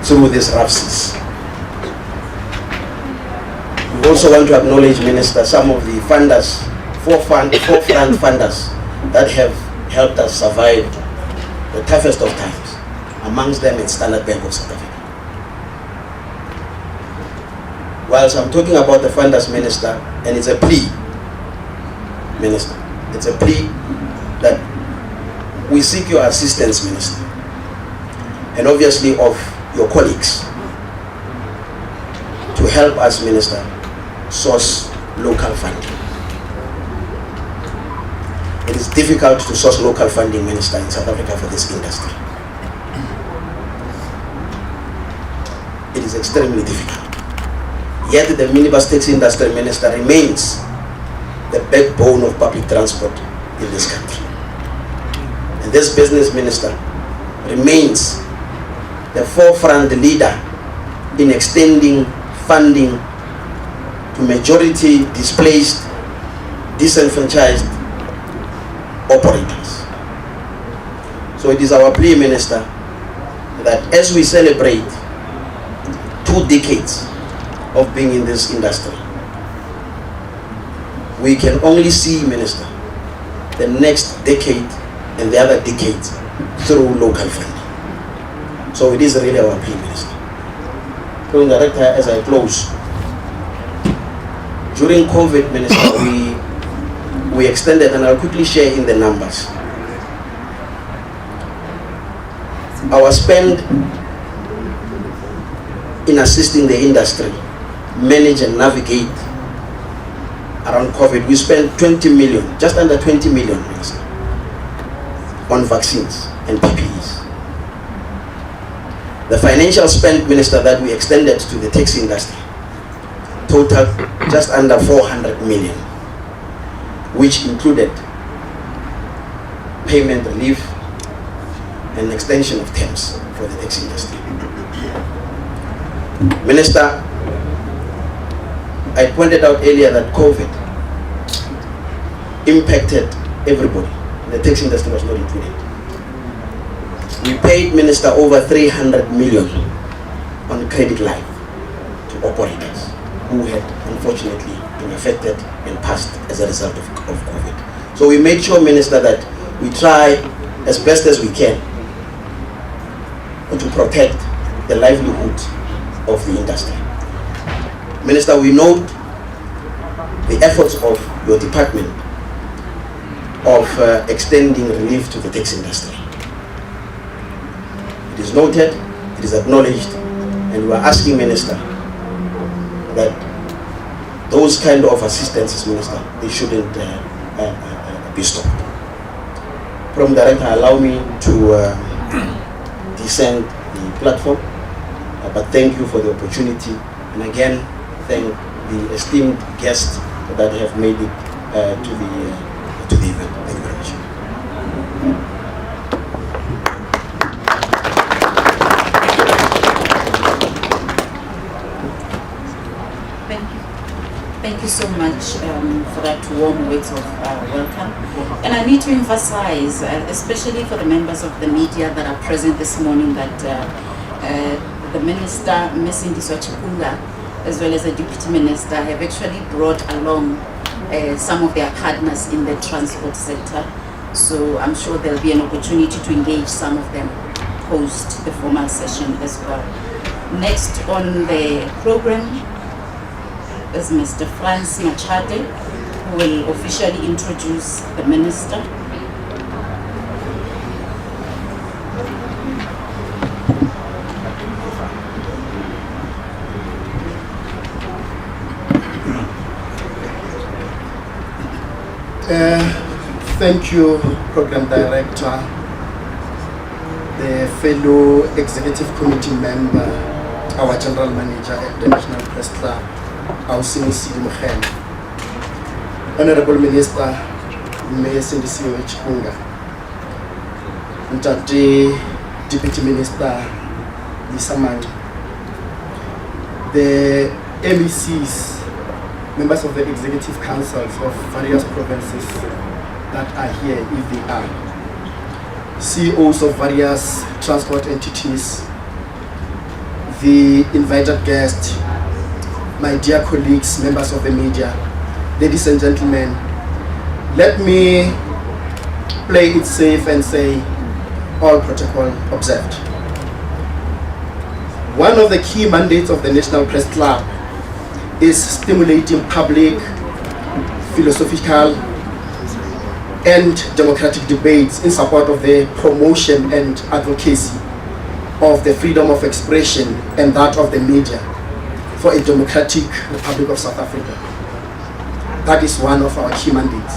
through these rough seas. We also want to acknowledge, Minister, some of the funders, forefront funders that have helped us survive the toughest of times. Amongst them, it's Standard Bank of South Africa. Whilst I'm talking about the funders, Minister, and it's a plea, Minister, it's a plea that we seek your assistance, Minister, and obviously of your colleagues, to help us, Minister, source local funding. It is difficult to source local funding, Minister, in South Africa for this industry. It is extremely difficult. Yet the minibus taxi industry, Minister, remains the backbone of public transport in this country. And this business, Minister, remains the forefront leader in extending funding to majority displaced, disenfranchised operators. So it is our plea, Minister, that as we celebrate 2 decades of being in this industry, we can only see, Minister, the next decade and the other decades through local funding. So it is really our plea, Minister. Program Director, as I close, during COVID, Minister, we extended, and I'll quickly share in the numbers. Our spend in assisting the industry manage and navigate around COVID, we spent 20 million, just under 20 million, Minister, on vaccines and PPEs. The financial spend, Minister, that we extended to the taxi industry totaled just under 400 million, which included payment relief and extension of terms for the taxi industry. Minister, I pointed out earlier that COVID impacted everybody. The taxi industry was not included. We paid, Minister, over 300 million on credit line to operators who had unfortunately been affected and passed as a result of COVID. So we made sure, Minister, that we try as best as we can to protect the livelihood of the industry. Minister, we note the efforts of your department of extending relief to the taxi industry. It is noted, it is acknowledged, and we are asking, Minister, that those kind of assistances, Minister, they shouldn't be stopped. Program Director, allow me to descend the platform, but thank you for the opportunity, and again, thank the esteemed guests that have made it to the event. Thank you very much. Thank you so much for that warm words of welcome. And I need to emphasize, especially for the members of the media that are present this morning, that the Minister, Ms. Indiswa Chikunga, as well as the Deputy Minister, have actually brought along some of their partners in the transport sector. So I'm sure there'll be an opportunity to engage some of them post the formal session as well. Next on the program is Mr. Franz Machade, who will officially introduce the Minister. Thank you, Program Director, the fellow Executive Committee member, our General Manager at the National Press Club, Ausini Sidi Mukhen, Honorable Minister, Ms. Indiswa Chikunga, Deputy Minister, Lisa Mandi, the MECs, members of the Executive Councils of various provinces that are here, if they are, CEOs of various transport entities, the invited guest, my dear colleagues, members of the media, ladies and gentlemen, let me play it safe and say all protocol observed. One of the key mandates of the National Press Club is stimulating public, philosophical, and democratic debates in support of the promotion and advocacy of the freedom of expression and that of the media for a democratic Republic of South Africa. That is one of our key mandates.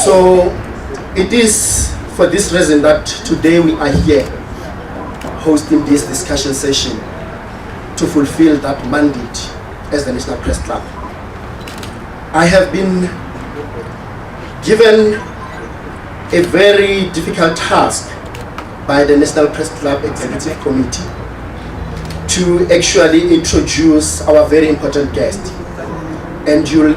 So it is for this reason that today we are here hosting this discussion session to fulfill that mandate as the National Press Club. I have been given a very difficult task by the National Press Club Executive Committee to actually introduce our very important guest. And you'll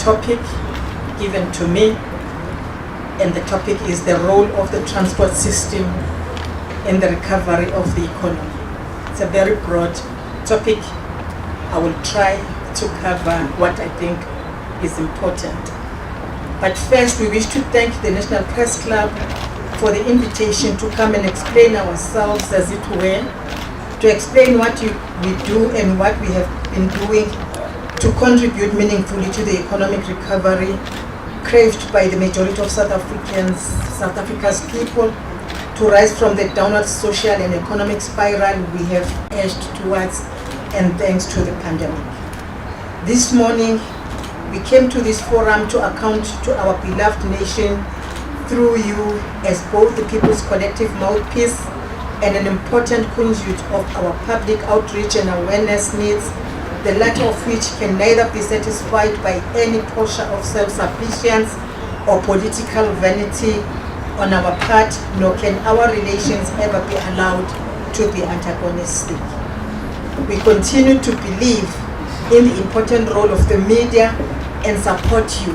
topic given to me, and the topic is the role of the transport system in the recovery of the economy. It's a very broad topic. I will try to cover what I think is important. But first, we wish to thank the National Press Club for the invitation to come and explain ourselves, as it were, to explain what we do and what we have been doing to contribute meaningfully to the economic recovery craved by the majority of South Africa's people, to rise from the downward social and economic spiral we have edged towards, and thanks to the pandemic. This morning, we came to this forum to account to our beloved nation through you as both the people's collective mouthpiece and an important conduit of our public outreach and awareness needs, the latter of which can neither be satisfied by any posture of self-sufficiency or political vanity on our part, nor can our relations ever be allowed to be antagonistic. We continue to believe in the important role of the media and support you,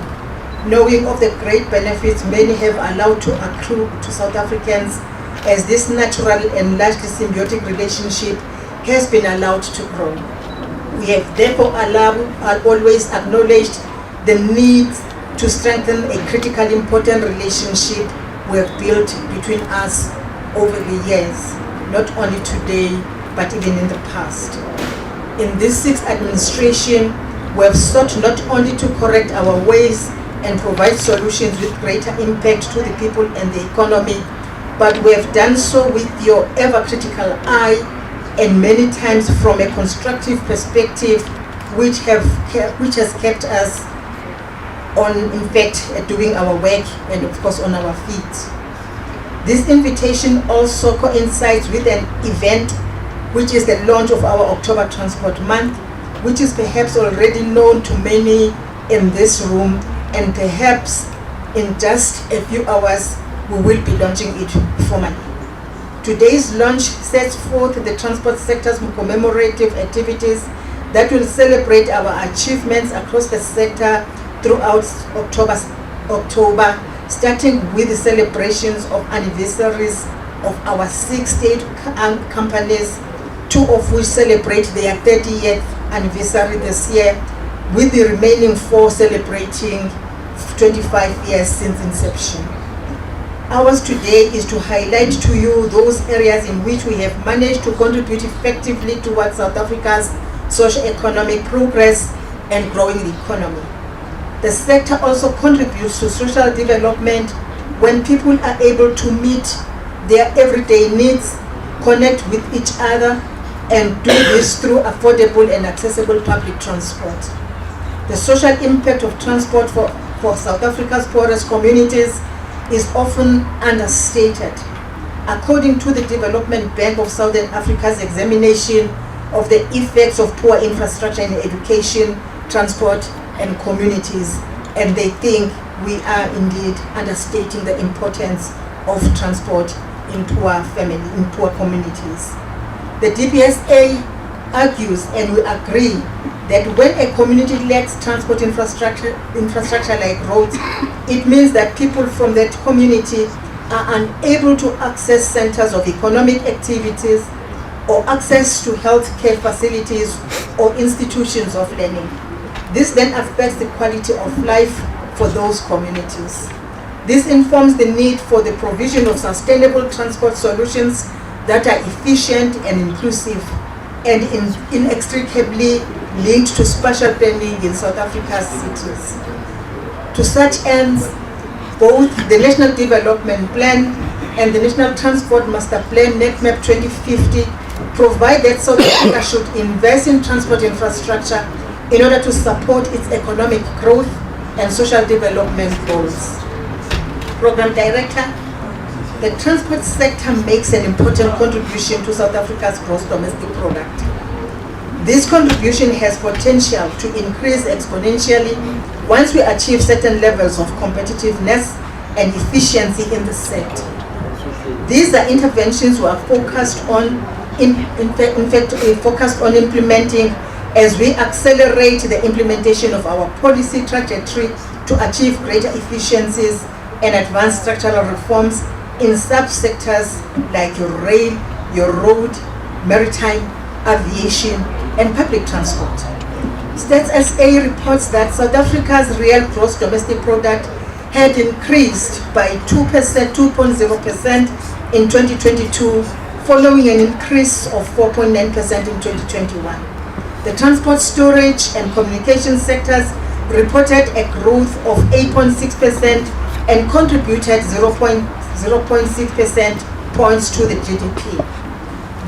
knowing of the great benefits many have allowed to accrue to South Africans as this natural and largely symbiotic relationship has been allowed to grow. We have therefore always acknowledged the need to strengthen a critically important relationship we have built between us over the years, not only today, but even in the past. In this sixth administration, we have sought not only to correct our ways and provide solutions with greater impact to the people and the economy, but we have done so with your ever-critical eye and many times from a constructive perspective, which has kept us on, in fact, doing our work and of course on our feet. This invitation also coincides with an event which is the launch of our October Transport Month, which is perhaps already known to many in this room, and perhaps in just a few hours we will be launching it formally. Today's launch sets forth the transport sector's commemorative activities that will celebrate our achievements across the sector throughout October, starting with the celebrations of anniversaries of our 6 state companies, 2 of which celebrate their 30th anniversary this year, with the remaining 4 celebrating 25 years since inception. Ours today is to highlight to you those areas in which we have managed to contribute effectively towards South Africa's socio-economic progress and growing the economy. The sector also contributes to social development when people are able to meet their everyday needs, connect with each other, and do this through affordable and accessible public transport. The social impact of transport for South Africa's poorest communities is often understated. According to the Development Bank of Southern Africa's examination of the effects of poor infrastructure in education, transport, and communities, and they think we are indeed understating the importance of transport in poor communities. The DPSA argues, and we agree, that when a community lacks transport infrastructure like roads, it means that people from that community are unable to access centers of economic activities or access to healthcare facilities or institutions of learning. This then affects the quality of life for those communities. This informs the need for the provision of sustainable transport solutions that are efficient and inclusive, and inextricably linked to spatial planning in South Africa's cities. To such ends, both the National Development Plan and the National Transport Master Plan NETMAP 2050 provide that South Africa should invest in transport infrastructure in order to support its economic growth and social development goals. Program Director, the transport sector makes an important contribution to South Africa's gross domestic product. This contribution has potential to increase exponentially once we achieve certain levels of competitiveness and efficiency in the sector. These are interventions we are focused on implementing as we accelerate the implementation of our policy trajectory to achieve greater efficiencies and advance structural reforms in subsectors like your rail, your road, maritime, aviation, and public transport. Stats SA reports that South Africa's real gross domestic product had increased by 2.0% in 2022, following an increase of 4.9% in 2021. The transport, storage, and communication sectors reported a growth of 8.6% and contributed 0.6% points to the GDP.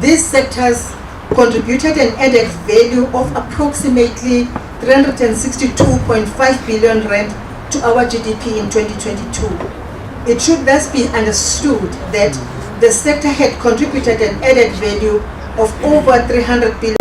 These sectors contributed an added value of approximately 362.5 billion rand to our GDP in 2022. It should thus be understood that the sector had contributed an added value of over 300 billion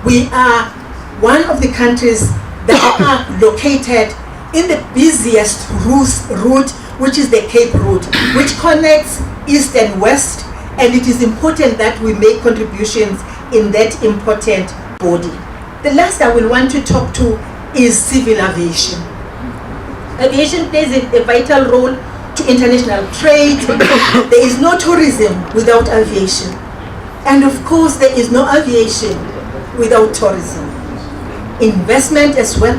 We are one of the countries that are located in the busiest route, which is the Cape Route, which connects east and west, and it is important that we make contributions in that important body. The last I will want to talk to is civil aviation. Aviation plays a vital role to international trade. There is no tourism without aviation. And of course, there is no aviation without tourism. Investment as well.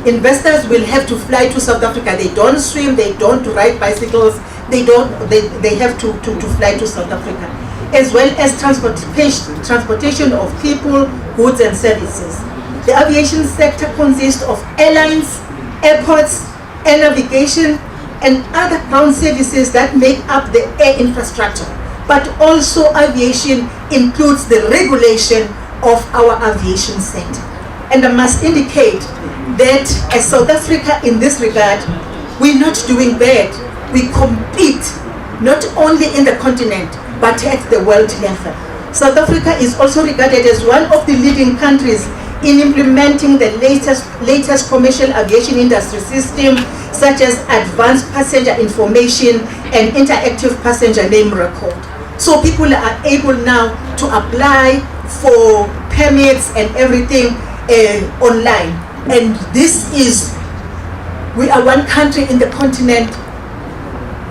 Investors will have to fly to South Africa. They don't swim, they don't ride bicycles, they have to fly to South Africa. As well as transportation of people, goods and services. The aviation sector consists of airlines, airports, air navigation, and other ground services that make up the air infrastructure. But also aviation includes the regulation of our aviation sector. And I must indicate that as South Africa in this regard, we're not doing bad. We compete not only in the continent, but at the world level. South Africa is also regarded as one of the leading countries in implementing the latest commercial aviation industry system, such as advanced passenger information and interactive passenger name record. So people are able now to apply for permits and everything online. And we are one country in the continent,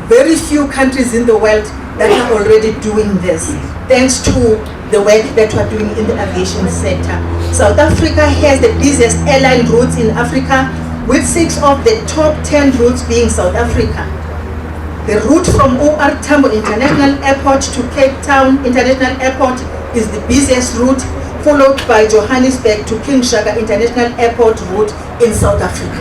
very few countries in the world that are already doing this, thanks to the work that we're doing in the aviation sector. South Africa has the busiest airline routes in Africa, with 6 of the top 10 routes being South Africa. The route from OR Tambo International Airport to Cape Town International Airport is the busiest route, followed by Johannesburg to King Shaka International Airport route in South Africa.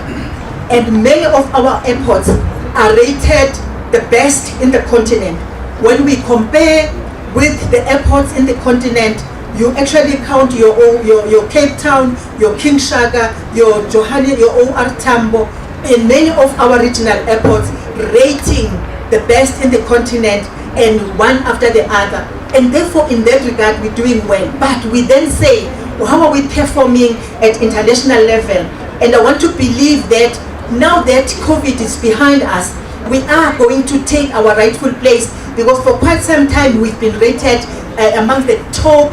And many of our airports are rated the best in the continent. When we compare with the airports in the continent, you actually count your Cape Town, your King Shaka, your Johannesburg, your OR Tambo, in many of our regional airports, rating the best in the continent and one after the other. And therefore, in that regard, we're doing well. But we then say, well, how are we performing at international level? And I want to believe that now that COVID is behind us, we are going to take our rightful place, because for quite some time we've been rated among the top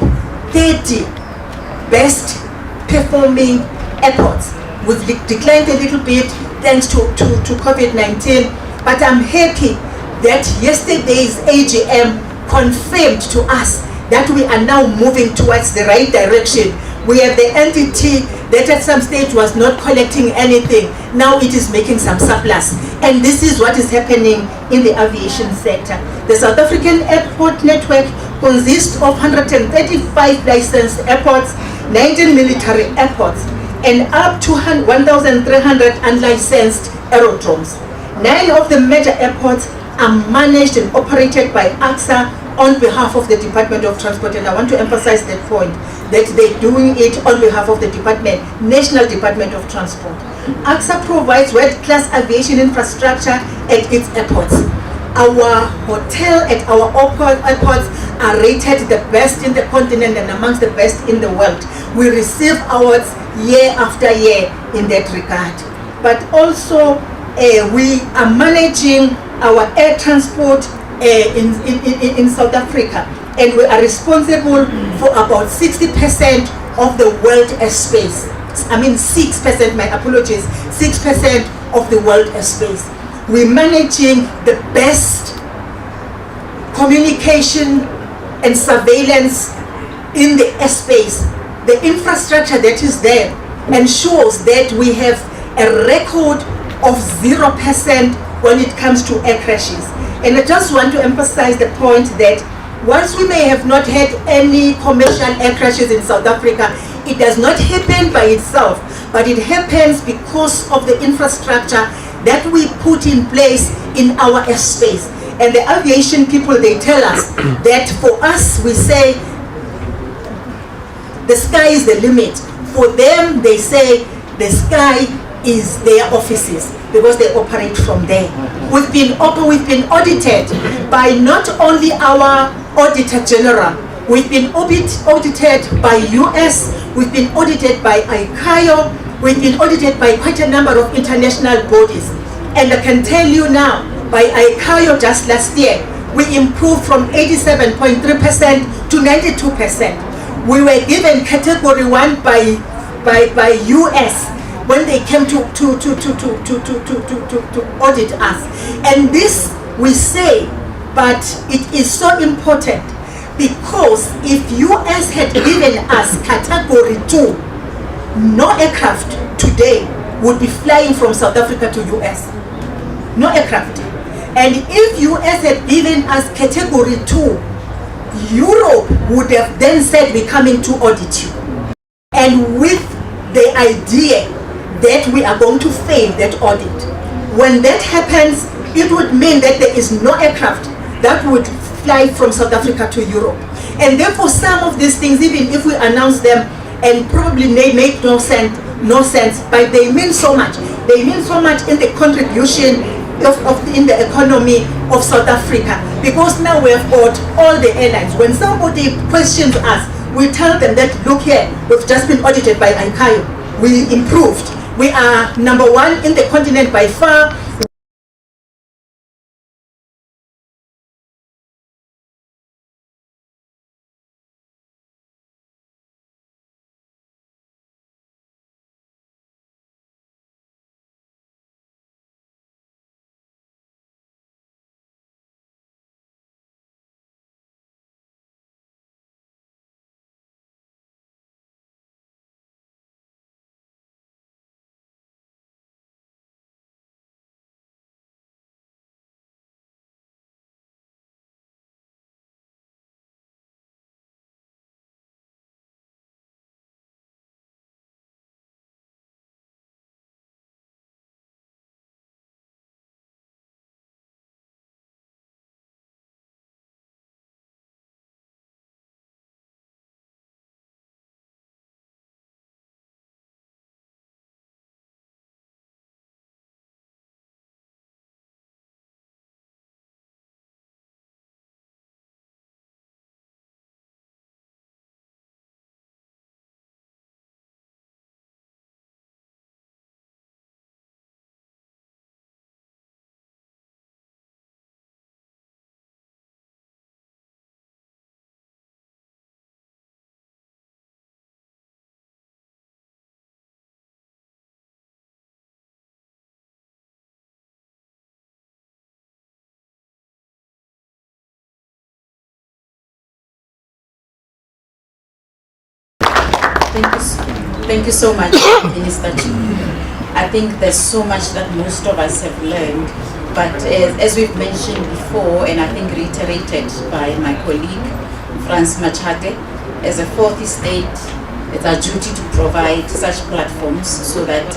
30 best performing airports. We've declined a little bit thanks to COVID-19, but I'm happy that yesterday's AGM confirmed to us that we are now moving towards the right direction. We have the entity that at some stage was not collecting anything. Now it is making some surplus. And this is what is happening in the aviation sector. The South African airport network consists of 135 licensed airports, 19 military airports, and up to 1,300 unlicensed aerodromes. 9 of the major airports are managed and operated by AXA on behalf of the Department of Transport, and I want to emphasize that point, that they're doing it on behalf of the National Department of Transport. AXA provides world-class aviation infrastructure at its airports. Our hotel at our airports are rated the best in the continent and amongst the best in the world. We receive awards year after year in that regard. But also, we are managing our air transport in South Africa, and we are responsible for about 60% of the world airspace. I mean 6%, my apologies, 6% of the world airspace. We're managing the best communication and surveillance in the airspace. The infrastructure that is there ensures that we have a record of 0% when it comes to air crashes. And I just want to emphasize the point that whilst we may have not had any commercial air crashes in South Africa, it does not happen by itself, but it happens because of the infrastructure that we put in place in our airspace. And the aviation people, they tell us that for us, we say the sky is the limit. For them, they say the sky is their offices, because they operate from there. We've been audited by not only our Auditor General, we've been audited by US, we've been audited by ICAO, we've been audited by quite a number of international bodies. And I can tell you now, by ICAO just last year, we improved from 87.3% to 92%. We were given category 1 by US when they came to audit us. And this we say, but it is so important, because if US had given us category 2, no aircraft today would be flying from South Africa to US. No aircraft. And if US had given us category 2, Europe would have then said, we're coming to audit you. And with the idea that we are going to fail that audit. When that happens, it would mean that there is no aircraft that would fly from South Africa to Europe. And therefore some of these things, even if we announce them, and probably they make no sense, but they mean so much. They mean so much in the contribution in the economy of South Africa, because now we have got all the airlines. When somebody questions us, we tell them that, look here, we've just been audited by ICAO. We improved. We are number 1 in the continent by far. Thank you so much, Minister Chi. I think there's so much that most of us have learned, but as we've mentioned before, and I think reiterated by my colleague, Franz Machate, as a fourth estate, it's our duty to provide such platforms so that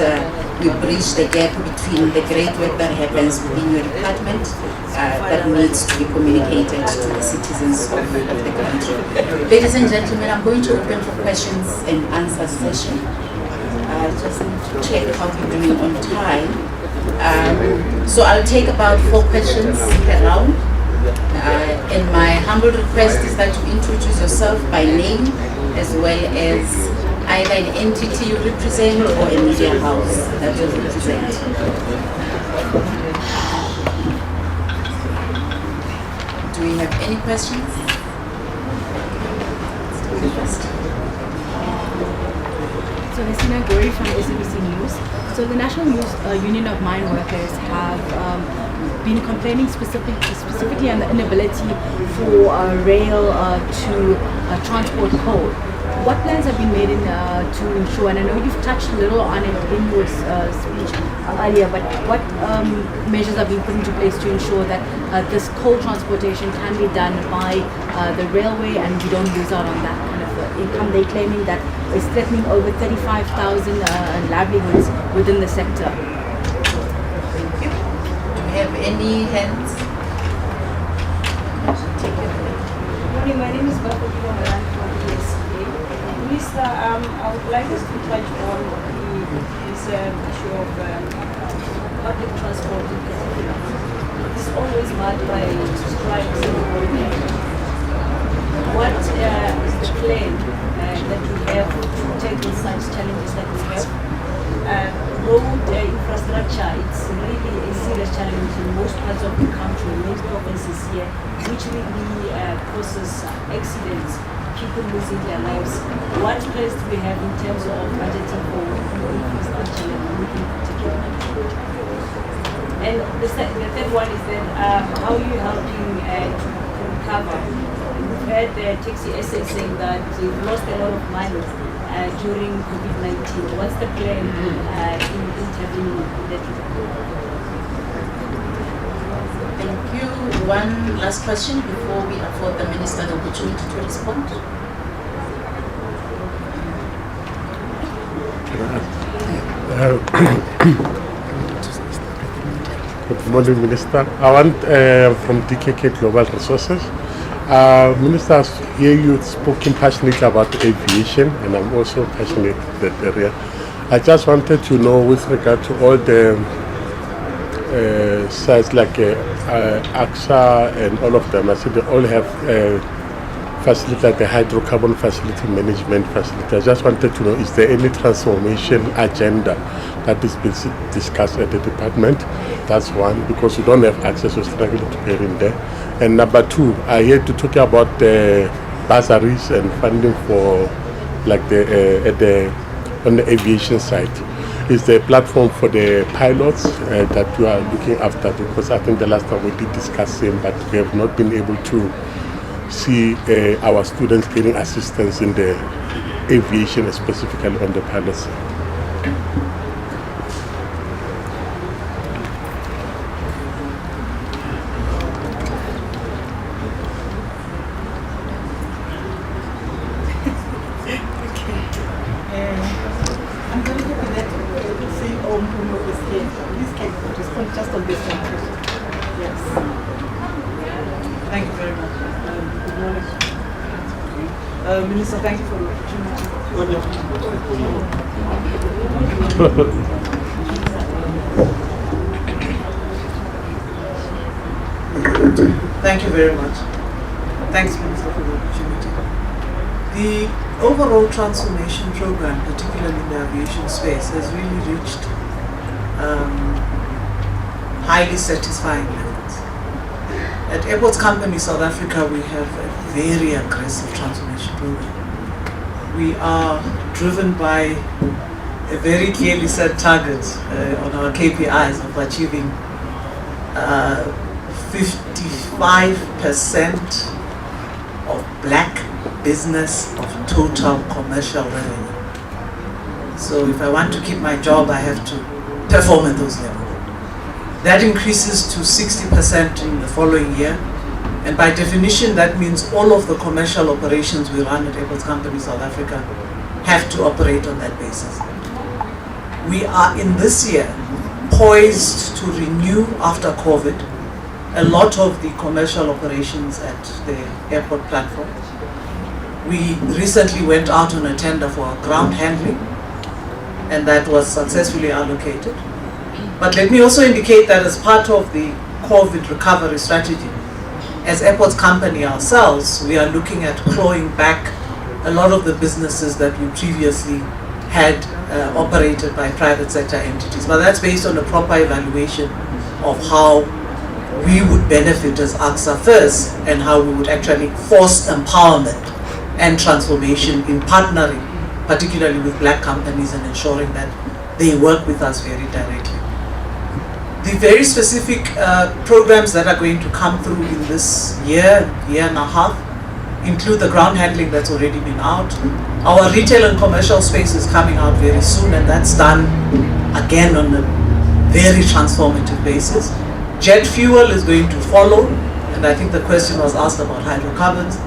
we bridge the gap between the great work that happens within your department that needs to be communicated to the citizens of the country. Ladies and gentlemen, I'm going to open for questions and answer session. Just need to check how we're doing on time. So I'll take about 4 questions per round. And my humble request is that you introduce yourself by name, as well as either an entity you represent or a media house that you represent. Do we have any questions? So Hasina Gori from SABC News. So the National Union of Mine Workers have been complaining specifically on the inability for rail to transport coal. What plans have been made to ensure, and I know you've touched a little on it in your speech earlier, but what measures are being put into place to ensure that this coal transportation can be done by the railway and we don't lose out on that kind of income they're claiming that is threatening over 35,000 livelihoods within the sector? Do we have any hands? Good morning, my name is Bafokilo Maran from ESPA. Minister, I would like us to touch on this issue of public transport in particular. It's always marked by strikes and boycotts. What is the plan that we have to tackle such challenges that we have. Road infrastructure, it's really a serious challenge in most parts of the country, most provinces here, which really causes accidents, people losing their lives. What plans do we have in terms of budgeting for infrastructure and in particular? And the third one is that how are you helping to recover? We've heard the taxi SA saying that they've lost a lot of money during COVID-19. What's the plan in intervening in that regard? Thank you. One last question before we afford the Minister the opportunity to respond. Good morning, Minister. I want from DKK Global Resources. Minister, I hear you spoken passionately about aviation, and I'm also passionate in that area. I just wanted to know, with regard to all the sites like AXA and all of them, I said they all have facility like the hydrocarbon facility management facility. I just wanted to know, is there any transformation agenda that is being discussed at the department? That's one, because we don't have access, we're struggling to get in there. And number two, I heard you talking about the bursaries and funding for like on the aviation side. Is there a platform for the pilots that you are looking after? Because I think the last time we did discuss same, but we have not been able to see our students getting assistance in the aviation, specifically on the pilot side. I'm very happy that CEO Mpumo is here. Please can you respond just on this one? Yes. Thank you very much. Good morning. Minister, thank you for the opportunity. Thank you very much. Thanks, Minister, for the opportunity. The overall transformation program, particularly in the aviation space, has really reached highly satisfying levels. At Airports Company South Africa, we have a very aggressive transformation program. We are driven by a very clearly set target on our KPIs of achieving 55% of black business of total commercial revenue. So if I want to keep my job, I have to perform at those levels. That increases to 60% in the following year. And by definition, that means all of the commercial operations we run at Airports Company South Africa have to operate on that basis. We are in this year poised to renew after COVID a lot of the commercial operations at the airport platform. We recently went out on a tender for ground handling, and that was successfully allocated. But let me also indicate that as part of the COVID recovery strategy, as Airports Company ourselves, we are looking at clawing back a lot of the businesses that we previously had operated by private sector entities. But that's based on a proper evaluation of how we would benefit as AXA first, and how we would actually force empowerment and transformation in partnering, particularly with black companies, and ensuring that they work with us very directly. The very specific programs that are going to come through in this year and a half include the ground handling that's already been out. Our retail and commercial space is coming out very soon, and that's done again on a very transformative basis. Jet fuel is going to follow, and I think the question was asked about hydrocarbons.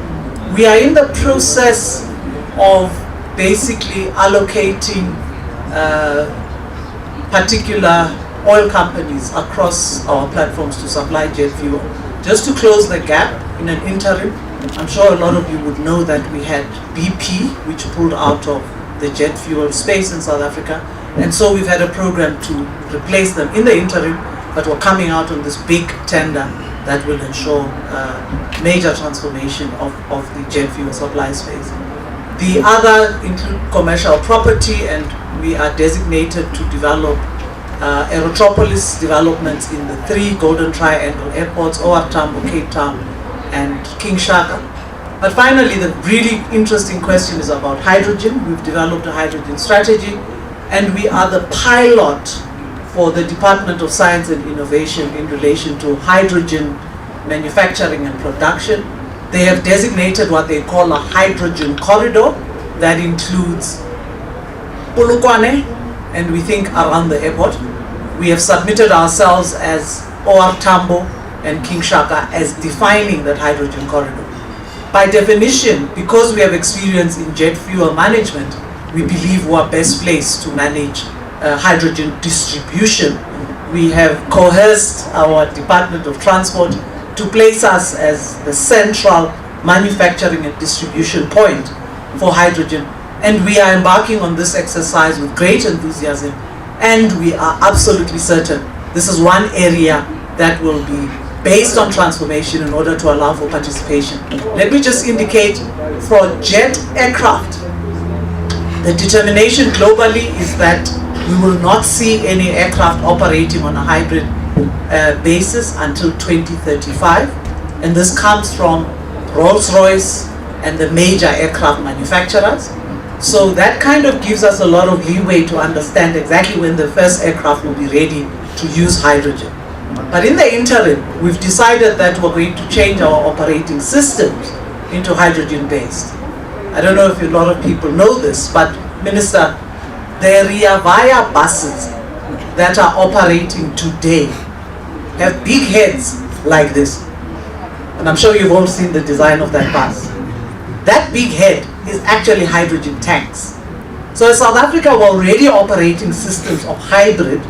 We are in the process of basically allocating particular oil companies across our platforms to supply jet fuel, just to close the gap in an interim. I'm sure a lot of you would know that we had BP, which pulled out of the jet fuel space in South Africa, and so we've had a program to replace them in the interim, but we're coming out on this big tender that will ensure major transformation of the jet fuel supply space. The other include commercial property, and we are designated to develop aerotropolis developments in the 3 Golden Triangle airports, OR Tambo, Cape Town, and King Shaka. But finally, the really interesting question is about hydrogen. We've developed a hydrogen strategy, and we are the pilot for the Department of Science and Innovation in relation to hydrogen manufacturing and production. They have designated what they call a hydrogen corridor that includes Polokwane, and we think around the airport. We have submitted ourselves as OR Tambo and King Shaka as defining that hydrogen corridor. By definition, because we have experience in jet fuel management, we believe we are best placed to manage hydrogen distribution. We have coerced our Department of Transport to place us as the central manufacturing and distribution point for hydrogen. And we are embarking on this exercise with great enthusiasm, and we are absolutely certain this is one area that will be based on transformation in order to allow for participation. Let me just indicate, for jet aircraft, the determination globally is that we will not see any aircraft operating on a hybrid basis until 2035, and this comes from Rolls-Royce and the major aircraft manufacturers. So that kind of gives us a lot of leeway to understand exactly when the first aircraft will be ready to use hydrogen. But in the interim, we've decided that we're going to change our operating systems into hydrogen-based. I don't know if a lot of people know this, but Minister, the Ria Vaya buses that are operating today have big heads like this. And I'm sure you've all seen the design of that bus. That big head is actually hydrogen tanks. So in South Africa, we're already operating systems of hybrid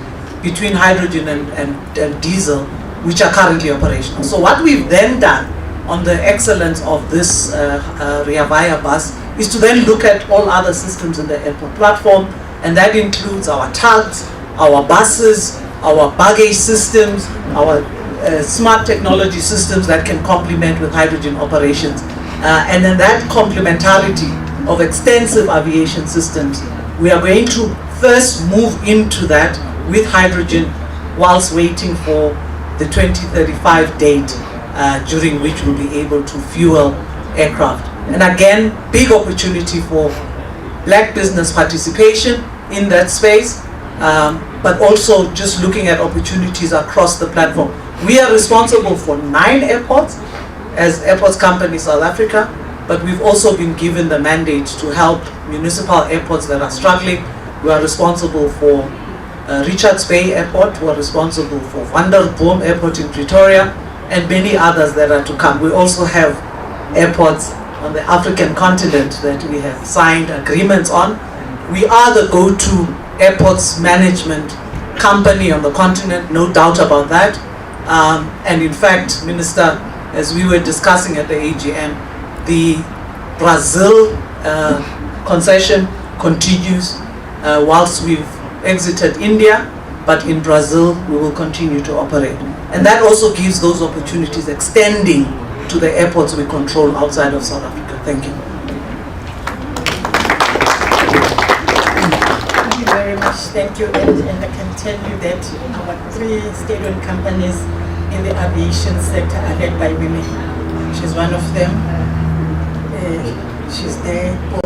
between hydrogen and diesel, which are currently operational. So what we've then done on the excellence of this Ria Vaya bus is to then look at all other systems in the airport platform, and that includes our tugs, our buses, our baggage systems, our smart technology systems that can complement with hydrogen operations. And then that complementarity of extensive aviation systems, we are going to first move into that with hydrogen whilst waiting for the 2035 date during which we'll be able to fuel aircraft. And again, big opportunity for black business participation in that space, but also just looking at opportunities across the platform. We are responsible for 9 airports as Airports Company South Africa, but we've also been given the mandate to help municipal airports that are struggling. We are responsible for Richards Bay Airport, we are responsible for Vanderboom Airport in Pretoria, and many others that are to come. We also have airports on the African continent that we have signed agreements on. We are the go-to airports management company on the continent, no doubt about that. And in fact, Minister, as we were discussing at the AGM, the Brazil concession continues whilst we've exited India, but in Brazil we will continue to operate. And that also gives those opportunities extending to the airports we control outside of South Africa. Thank you. Thank you very much. Thank you. And I can tell you that our 3 state-owned companies in the aviation sector are led by women. She's one of them. She's there.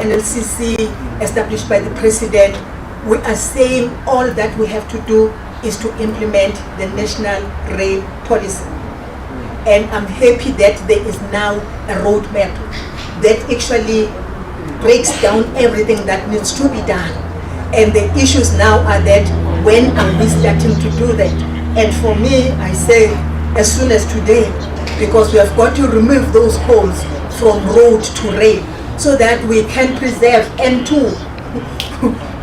NLCC established by the president, we are saying all that we have to do is to implement the national rail policy. And I'm happy that there is now a roadmap that actually breaks down everything that needs to be done. And the issues now are that when are we starting to do that? And for me, I say as soon as today, because we have got to remove those holes from road to rail so that we can preserve N2.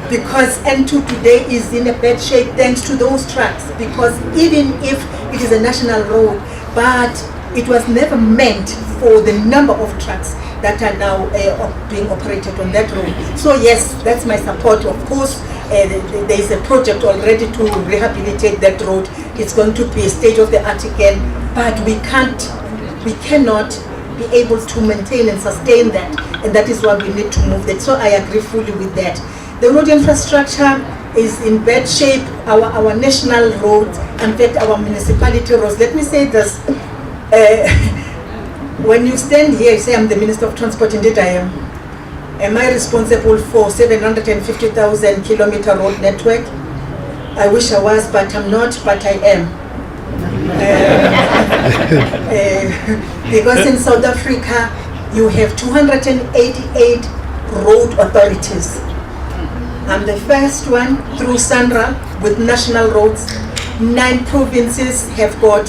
Because N2 today is in a bad shape thanks to those tracks. Because even if it is a national road, but it was never meant for the number of trucks that are now being operated on that road. So yes, that's my support. Of course, there is a project already to rehabilitate that road. It's going to be a state-of-the-art again, but we cannot be able to maintain and sustain that, and that is why we need to move that. So I agree fully with that. The road infrastructure is in bad shape. Our national roads, in fact, our municipality roads. Let me say this. When you stand here, you say I'm the Minister of Transport. Indeed I am. Am I responsible for 750,000 kilometer road network? I wish I was, but I'm not, but I am. Because in South Africa, you have 288 road authorities. I'm the first one through Sandra with national roads. 9 provinces have got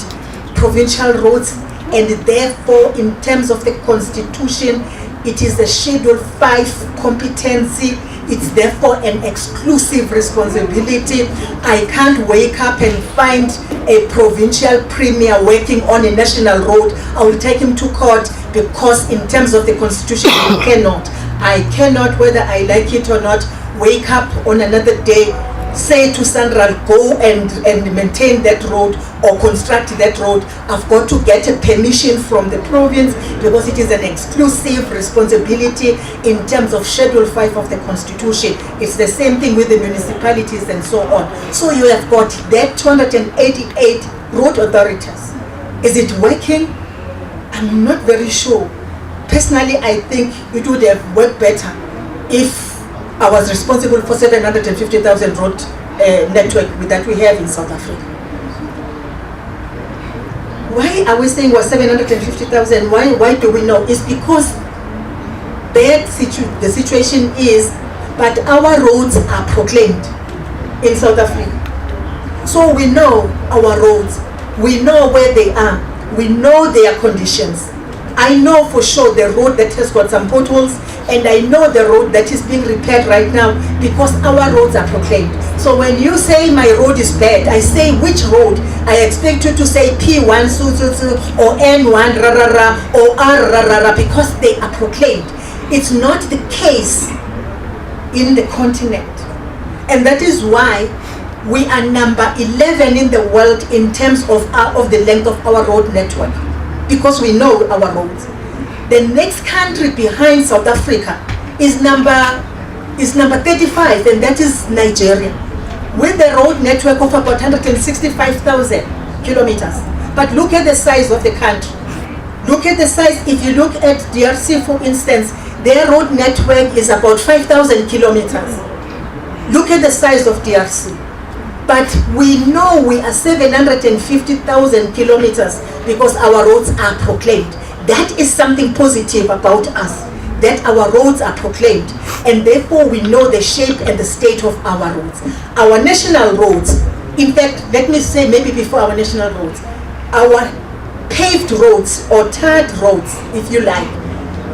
provincial roads, and therefore in terms of the constitution, it is a Schedule 5 competency. It's therefore an exclusive responsibility. I can't wake up and find a provincial premier working on a national road. I will take him to court, because in terms of the constitution, I cannot. I cannot, whether I like it or not, wake up on another day, say to Sandra, go and maintain that road or construct that road. I've got to get a permission from the province, because it is an exclusive responsibility in terms of Schedule 5 of the Constitution. It's the same thing with the municipalities and so on. So you have got that 288 road authorities. Is it working? I'm not very sure. Personally, I think it would have worked better if I was responsible for 750,000 road network that we have in South Africa. Why are we saying was 750,000? Why do we know? It's because the situation is, but our roads are proclaimed in South Africa. So we know our roads, we know where they are, we know their conditions. I know for sure the road that has got some potholes, and I know the road that is being repaired right now, because our roads are proclaimed. So when you say my road is bad, I say which road? I expect you to say P1 or N1 or R because they are proclaimed. It's not the case in the continent, and that is why we are number 11 in the world in terms of the length of our road network, because we know our roads. The next country behind South Africa is number 35, and that is Nigeria, with a road network of about 165,000 kilometers. But look at the size of the country. Look at the size. If you look at DRC, for instance, their road network is about 5,000 kilometers. Look at the size of DRC. But we know we are 750,000 kilometers because our roads are proclaimed. That is something positive about us, that our roads are proclaimed, and therefore we know the shape and the state of our roads. Our national roads, in fact, let me say maybe before our national roads, our paved roads or tarred roads, if you like,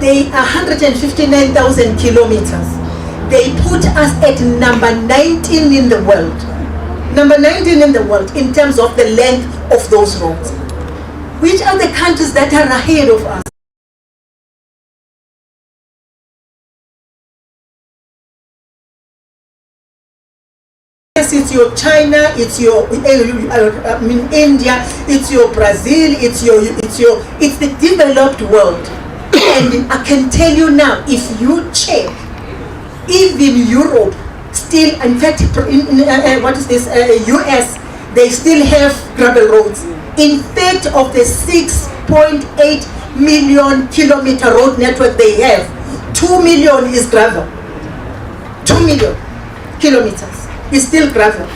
they are 159,000 kilometers. They put us at number 19 in the world. Number 19 in the world in terms of the length of those roads. Which are the countries that are ahead of us? Yes, it's your China, it's your India, it's your Brazil, it's the developed world. And I can tell you now, if you check, even Europe still, in fact, US, they still have gravel roads. In fact, of the 6.8 million kilometer road network they have, 2 million is gravel. 2 million kilometers is still gravel.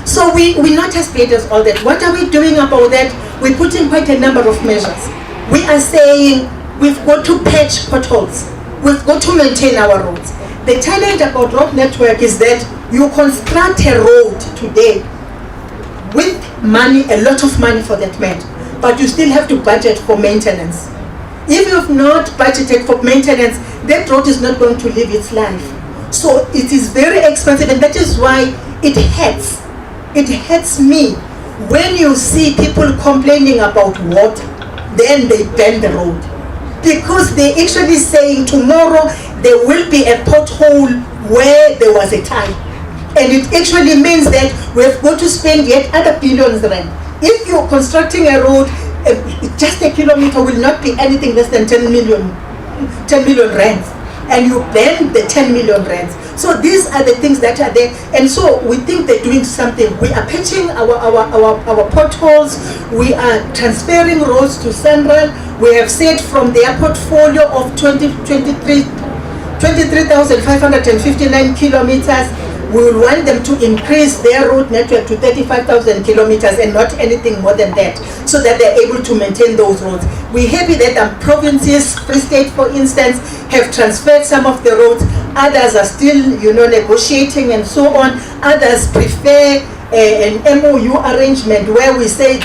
So we're not as bad as all that. What are we doing about that? We put in quite a number of measures. We are saying we've got to patch potholes. We've got to maintain our roads. The challenge about road network is that you construct a road today with money, a lot of money for that matter, but you still have to budget for maintenance. If you've not budgeted for maintenance, that road is not going to live its life. So it is very expensive, and that is why it hurts. It hurts me when you see people complaining about water, then they ban the road. Because they're actually saying tomorrow there will be a pothole where there was a tie. And it actually means that we've got to spend yet other billions rand. If you're constructing a road, just a kilometer will not be anything less than 10 million rands. And you ban the 10 million rands. So these are the things that are there. And so we think they're doing something. We are patching our potholes. We are transferring roads to Central. We have said from their portfolio of 23,559 kilometers, we will want them to increase their road network to 35,000 kilometers and not anything more than that, so that they're able to maintain those roads. We're happy that provinces, Free State for instance, have transferred some of the roads. Others are still, negotiating and so on. Others prefer an MOU arrangement where they say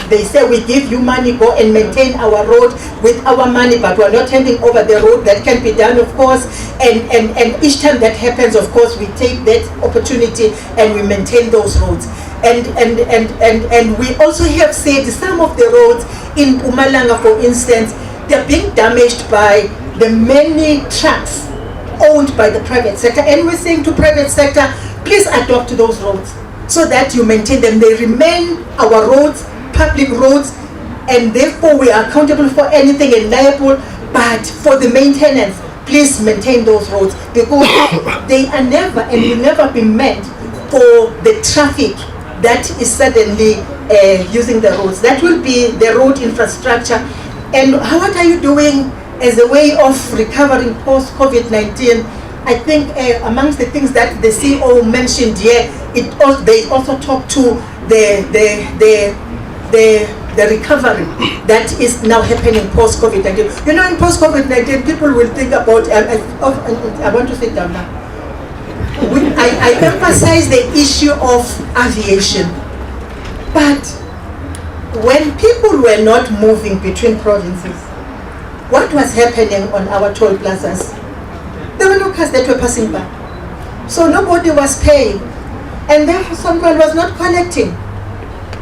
we give you money, go and maintain our road with our money, but we're not handing over the road. That can be done, of course, and each time that happens, of course, we take that opportunity and we maintain those roads. And we also have said some of the roads in Mpumalanga, for instance, they're being damaged by the many trucks owned by the private sector, and we're saying to private sector, please adopt those roads so that you maintain them. They remain our roads, public roads, and therefore we are accountable for anything and liable, but for the maintenance, please maintain those roads, because they are never and will never be meant for the traffic that is suddenly using the roads. That will be the road infrastructure. And what are you doing as a way of recovering post-COVID-19? I think amongst the things that the CEO mentioned here, they also talked to the recovery that is now happening post-COVID-19. In post-COVID-19, people will think about, I want to sit down now. I emphasize the issue of aviation. But when people were not moving between provinces, what was happening on our toll plazas? There were no cars that were passing by. So nobody was paying. And therefore someone was not collecting.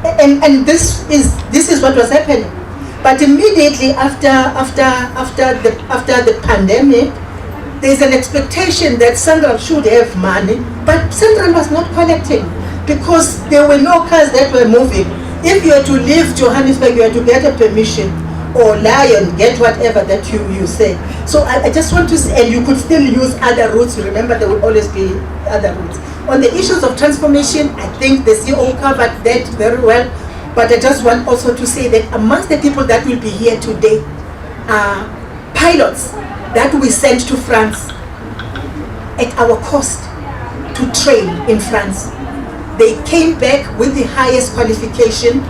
And this is what was happening. But immediately after the pandemic, there's an expectation that Central should have money, but Central was not collecting because there were no cars that were moving. If you had to leave Johannesburg, you had to get a permission, or Lion, get whatever that you say. So I just want to say, and you could still use other routes. Remember, there will always be other routes. On the issues of transformation, I think the CEO covered that very well, but I just want also to say that amongst the people that will be here today are pilots that we sent to France at our cost to train in France. They came back with the highest qualification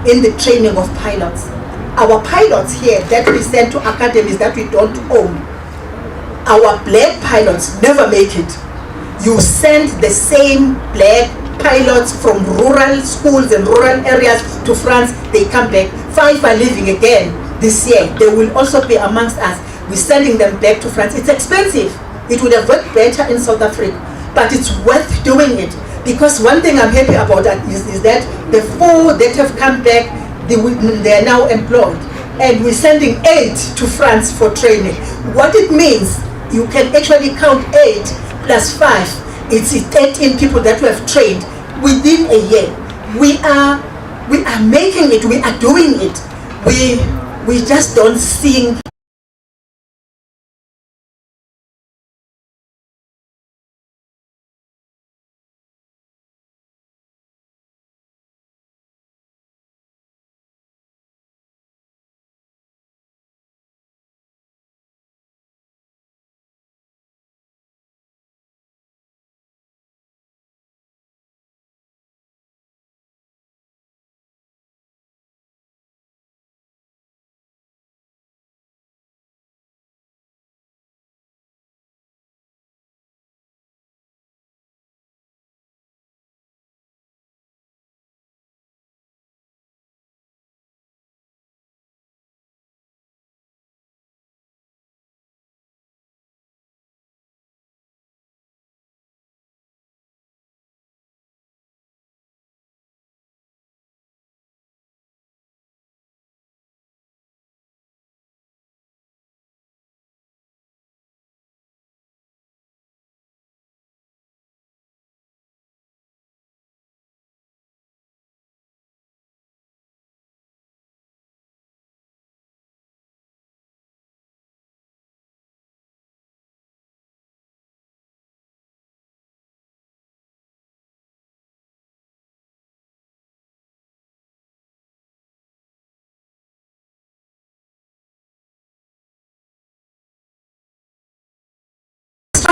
in the training of pilots. Our pilots here that we send to academies that we don't own, our black pilots never make it. You send the same black pilots from rural schools and rural areas to France, they come back. 5 are leaving again this year. They will also be amongst us. We're sending them back to France. It's expensive. It would have worked better in South Africa, but it's worth doing it. Because one thing I'm happy about that is that the 4 that have come back, they are now employed. And we're sending 8 to France for training. What it means, you can actually count 8 plus 5. It's 13 people that we have trained within a year. We are making it, we are doing it. We just don't sing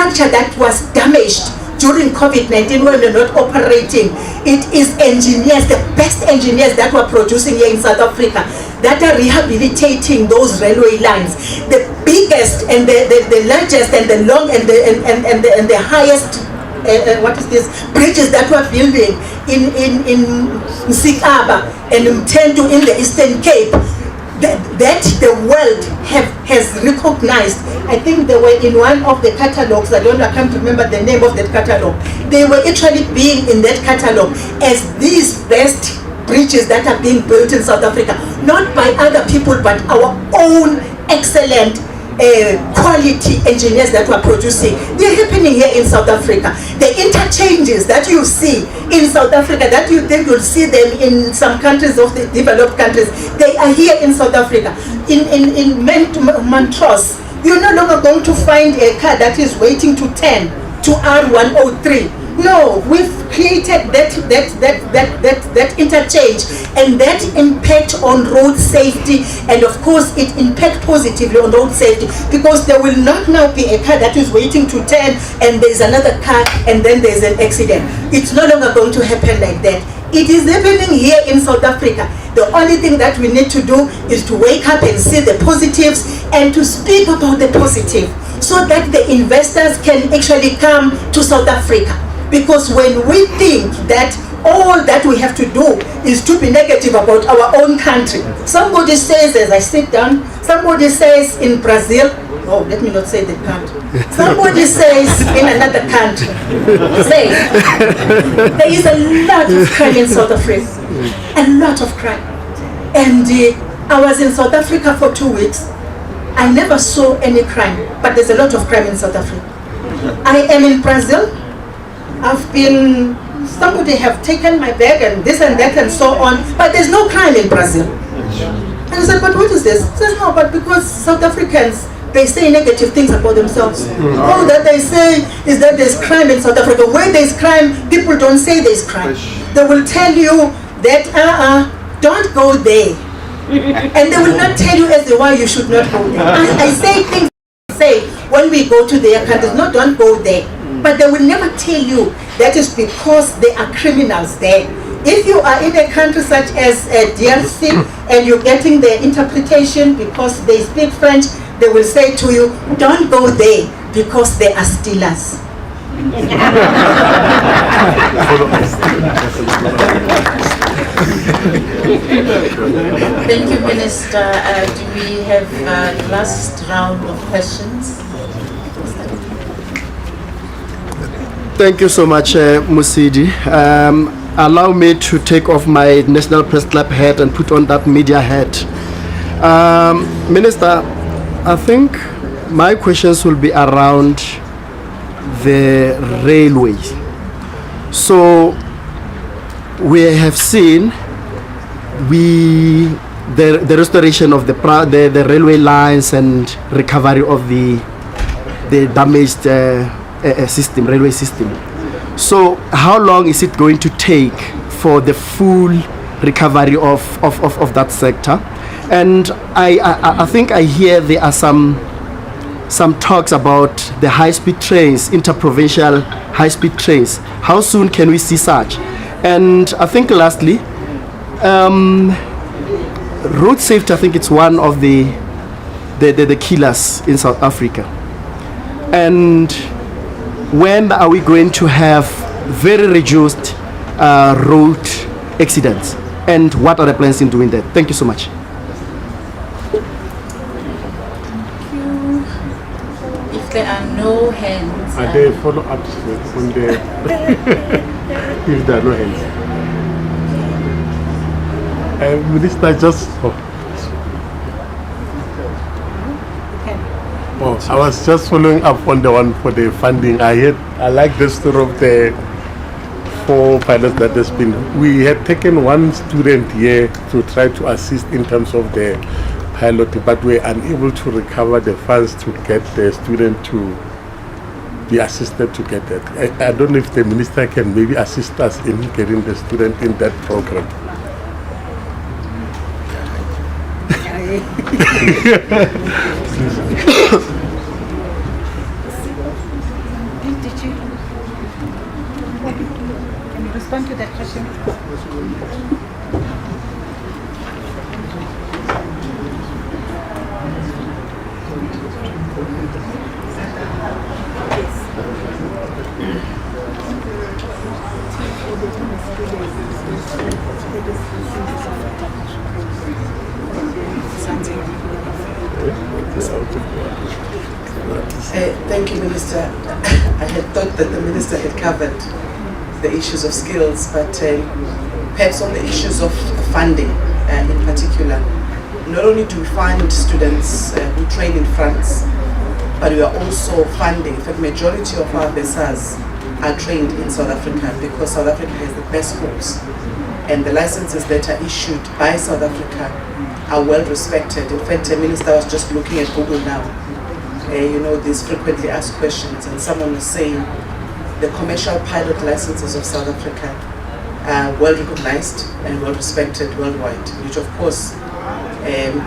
infrastructure that was damaged during COVID-19 when we're not operating. It is engineers, the best engineers that we're producing here in South Africa, that are rehabilitating those railway lines. The biggest and the largest and the long and the highest bridges that we're building in Msikaba and Mtendo in the Eastern Cape, that the world has recognized. I think they were in one of the catalogs, I can't remember the name of that catalog. They were actually being in that catalog as these best bridges that are being built in South Africa, not by other people, but our own excellent quality engineers that we're producing. They're happening here in South Africa. The interchanges that you see in South Africa, that you think you'll see them in some countries of the developed countries, they are here in South Africa. In Montrose, you're no longer going to find a car that is waiting to turn to R103. No, we've created that interchange, and that impact on road safety, and of course it impact positively on road safety, because there will not now be a car that is waiting to turn and there's another car and then there's an accident. It's no longer going to happen like that. It is happening here in South Africa. The only thing that we need to do is to wake up and see the positives and to speak about the positive, so that the investors can actually come to South Africa. Because when we think that all that we have to do is to be negative about our own country, somebody says, as I sit down, somebody says in Brazil, oh, let me not say the country, somebody says in another country, say, there is a lot of crime in South Africa, a lot of crime. And I was in South Africa for 2 weeks. I never saw any crime, but there's a lot of crime in South Africa. I am in Brazil. I've been, somebody have taken my bag and this and that and so on, but there's no crime in Brazil. And I said, but what is this? He says, no, but because South Africans, they say negative things about themselves. All that they say is that there's crime in South Africa. Where there's crime, people don't say there's crime. They will tell you that, don't go there. And they will not tell you as to why you should not go there. I say things, when we go to their countries, no, don't go there. But they will never tell you that is because there are criminals there. If you are in a country such as DRC and you're getting the interpretation because they speak French, they will say to you, don't go there because they are stealers. Thank you, Minister. Do we have a last round of questions? Thank you so much, Musidi. Allow me to take off my National Press Club hat and put on that media hat. Minister, I think my questions will be around the railway. So we have seen the restoration of the railway lines and recovery of the damaged railway system. So how long is it going to take for the full recovery of that sector? And I think I hear there are some talks about the high-speed trains, interprovincial high-speed trains. How soon can we see such? And I think lastly, road safety, I think it's one of the killers in South Africa. And when are we going to have very reduced road accidents? And what are the plans in doing that? Thank you so much. If there are no hands... Are there follow-ups on the... if there are no hands? Minister, just... I was just following up on the one for the funding. I like the story of the 4 pilots that has been. We had taken one student here to try to assist in terms of the pilot, but we were unable to recover the funds to get the student to be assisted to get that. I don't know if the minister can maybe assist us in getting the student in that program. respond to that question? Thank you, Minister. I had thought that the Minister had covered the issues of skills, but perhaps on the issues of funding in particular. Not only do we fund students who train in France, but we are also funding, in fact, majority of our bursars are trained in South Africa because South Africa has the best schools. And the licenses that are issued by South Africa are well respected. In fact, the Minister was just looking at Google now. You know, these frequently asked questions, and someone was saying the commercial pilot licenses of South Africa are well recognized and well respected worldwide, which of course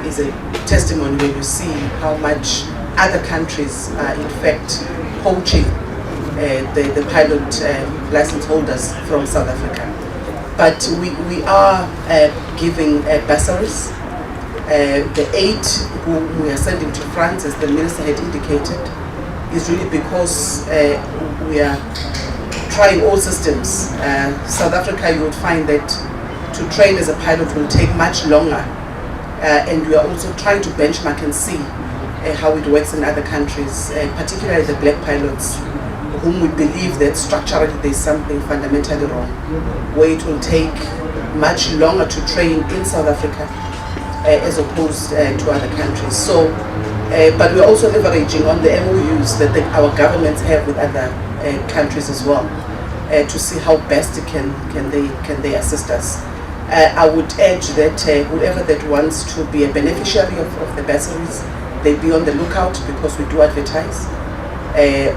is a testimony when you see how much other countries are in fact poaching the pilot license holders from South Africa. But we are giving bursaries. The 8 who we are sending to France, as the Minister had indicated, is really because we are trying all systems. South Africa, you would find that to train as a pilot will take much longer. And we are also trying to benchmark and see how it works in other countries, particularly the black pilots, whom we believe that structurally there's something fundamentally wrong, where it will take much longer to train in South Africa as opposed to other countries. So, but we're also leveraging on the MOUs that our governments have with other countries as well, to see how best can they assist us. I would urge that whoever that wants to be a beneficiary of the bursaries, they be on the lookout, because we do advertise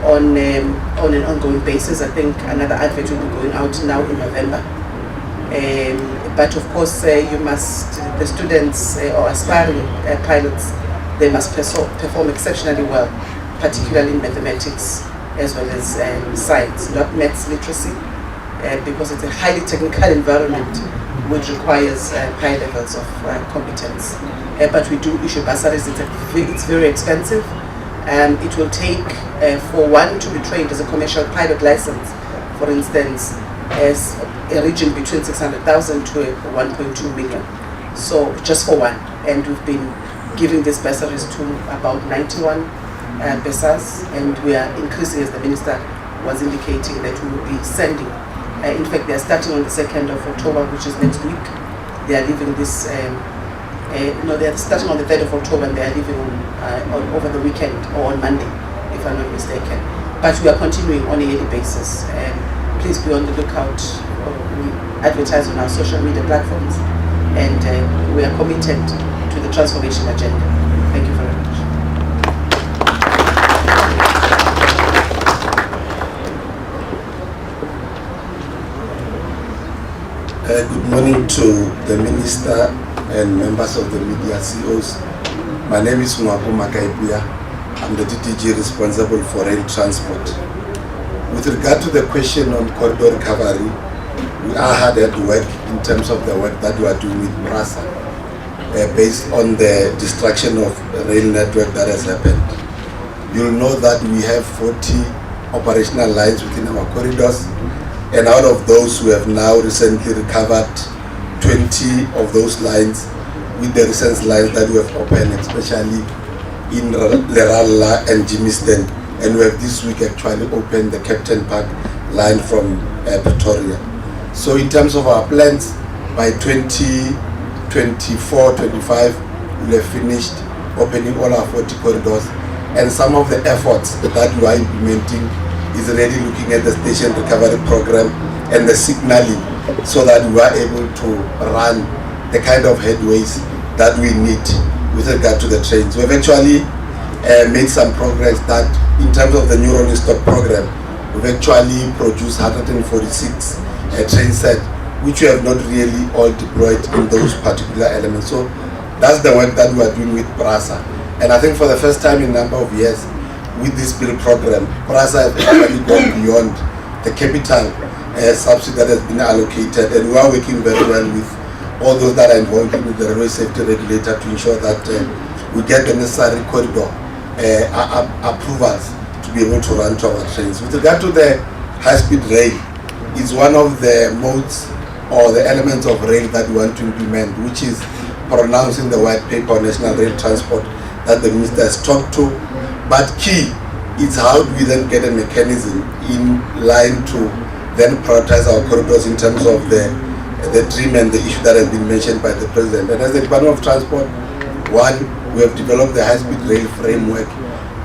on an ongoing basis. I think another advert will be going out now in November. But of course, the students or aspiring pilots, they must perform exceptionally well, particularly in mathematics as well as science, not maths literacy, because it's a highly technical environment which requires high levels of competence. But we do issue bursaries. It's very expensive. It will take, for one to be trained as a commercial pilot license, for instance, as a region between 600,000 to 1.2 million. So just for one. And we've been giving these bursaries to about 91 bursars, and we are increasing, as the Minister was indicating, that we will be sending. In fact, they are starting on the 2nd of October, which is next week. They are leaving this, they are starting on the 3rd of October, and they are leaving over the weekend or on Monday, if I'm not mistaken. But we are continuing on a yearly basis. Please be on the lookout. We advertise on our social media platforms, and we are committed to the transformation agenda. Thank you very much. Good morning to the Minister and members of the media, CEOs. My name is Mwapo Makaibuya. I'm the DTG responsible for rail transport. With regard to the question on corridor recovery, we are hard at work in terms of the work that we are doing with PRASA, based on the destruction of the rail network that has happened. You'll know that we have 40 operational lines within our corridors, and out of those we have now recently recovered 20 of those lines with the recent lines that we have opened, especially in Leralla and Jimiston. And we have this week actually opened the Captain Park line from Pretoria. So in terms of our plans, by 2024-25, we'll have finished opening all our 40 corridors. And some of the efforts that we are implementing is already looking at the station recovery program and the signaling, so that we are able to run the kind of headways that we need with regard to the trains. We've actually made some progress that in terms of the new rolling stock program, we've actually produced 146 train set, which we have not really all deployed in those particular elements. So that's the work that we are doing with PRASA. And I think for the first time in a number of years, with this bill program, PRASA has actually gone beyond the capital subsidy that has been allocated, and we are working very well with all those that are involved with the railway safety regulator to ensure that we get the necessary corridor approvals to be able to run to our trains. With regard to the high-speed rail, it's one of the modes or the elements of rail that we want to implement, which is pronounced in the white paper on national rail transport that the minister has talked to. But key is how do we then get a mechanism in line to then prioritize our corridors in terms of the dream and the issue that has been mentioned by the president. And as the Department of Transport, one, we have developed the high-speed rail framework,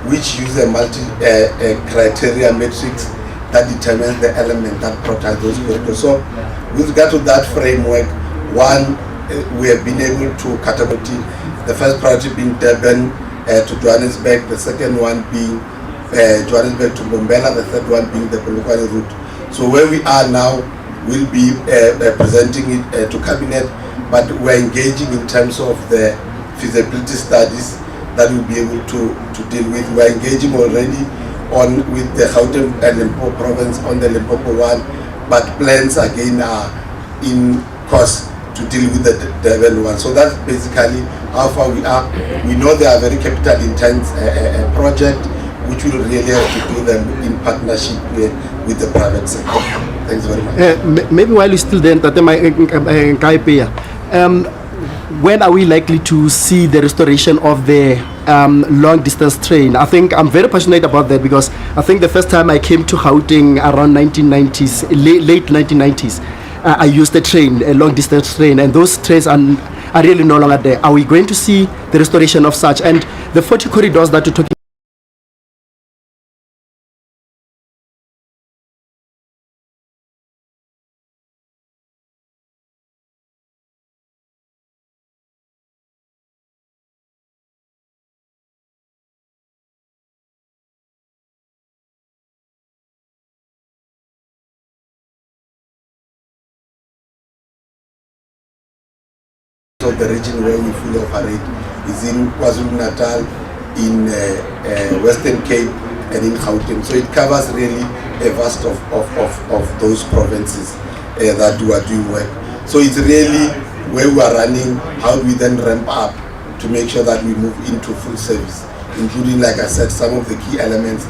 which uses a multi-criteria matrix that determines the element that protects those corridors. So with regard to that framework, one, we have been able to catapult the first priority being Durban to Johannesburg, the second one being Johannesburg to Mbombela, the third one being the Polokwane route. So where we are now, we'll be presenting it to Cabinet, but we're engaging in terms of the feasibility studies that we'll be able to deal with. We're engaging already with the Gauteng and Limpopo province on the Limpopo one, but plans again are in course to deal with the Durban one. So that's basically how far we are. We know they are very capital intense project, which will really have to do them in partnership with the private sector. Thanks very much. Maybe while you're still there, when are we likely to see the restoration of the long distance train? I think I'm very passionate about that, because I think the first time I came to Gauteng around 1990s, late 1990s, I used a train, a long distance train, and those trains are really no longer there. Are we going to see the restoration of such? And the 40 corridors that you're talking of the region where we fully operate is in KwaZulu-Natal, in Western Cape, and in Gauteng. So it covers really a vast of those provinces that we are doing work. So it's really where we are running, how do we then ramp up to make sure that we move into full service, including, like I said, some of the key elements,